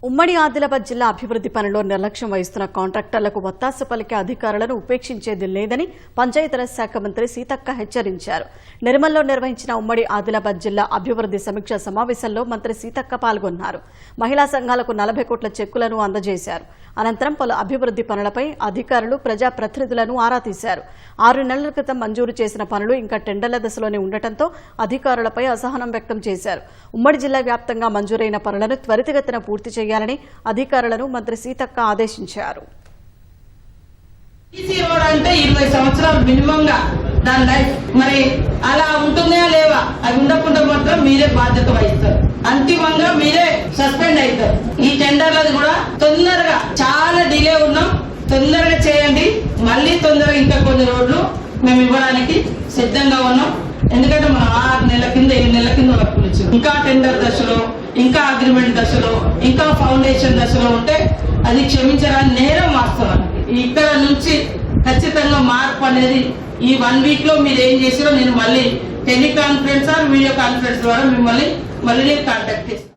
ఉమ్మడి ఆదిలాబాద్ జిల్లా అభివృద్ధి పనుల్లో నిర్లక్ష్యం వహిస్తున్న కాంట్రాక్టర్లకు ఒత్తాస పలికే అధికారులను ఉపేక్షించేది లేదని పంచాయతీరాజ్ శాఖ మంత్రి సీతక్క హెచ్చరించారు. నిర్మల్లో నిర్వహించిన ఉమ్మడి ఆదిలాబాద్ జిల్లా అభివృద్ధి సమీక్ష సమావేశంలో మంత్రి సీతక్క పాల్గొన్నారు. మహిళా సంఘాలకు 40 కోట్ల చెక్కులను అందజేశారు. అనంతరం పలు అభివృద్ధి పనులపై అధికారులు ప్రజాప్రతినిధులను ఆరా తీశారు. 6 నెలల క్రితం మంజూరు చేసిన పనులు ఇంకా టెండర్ల దశలోనే ఉండటంతో అధికారులపై అసహనం వ్యక్తం చేశారు. ఉమ్మడి జిల్లా వ్యాప్తంగా మంజూరైన పనులను త్వరితగతిన పూర్తి చేయాలని అధికారులను మంత్రి సీతక్క ఆదేశించారు. అంటే 20 సంవత్సరాలు మినిమంగా దాని లైఫ్ మరి అలా ఉంటుందా లేవా, అది ఉండకుండా మాత్రం మీరే బాధ్యత వహిస్తారు. అంతిమంగా మీరే సస్పెండ్ అవుతారు. ఈ టెండర్లది కూడా తొందరగా చాలా డిలే ఉన్నాం, తొందరగా చేయండి. మళ్ళీ తొందరగా ఇంకా కొన్ని రోడ్లు మేము ఇవ్వడానికి సిద్ధంగా ఉన్నాం. ఎందుకంటే మనం 6 నెలల కింద 7 నెలల కింద వర్కులు ఇచ్చాం. ఇంకా టెండర్ దశలో, ఇంకా అగ్రిమెంట్ దశలో, ఇంకా ఫౌండేషన్ దశలో ఉంటే అది క్షమించరాని నేరం వాస్తవానికి. ఇక్కడ నుంచి ఖచ్చితంగా మార్పు అనేది ఈ 1 వీక్ లో మీరు ఏం చేసారో నేను మళ్ళీ టెలికాన్ఫరెన్స్ వీడియో కాన్ఫరెన్స్ ద్వారా మిమ్మల్ని మళ్ళీ కాంటాక్ట్ చేస్తాను.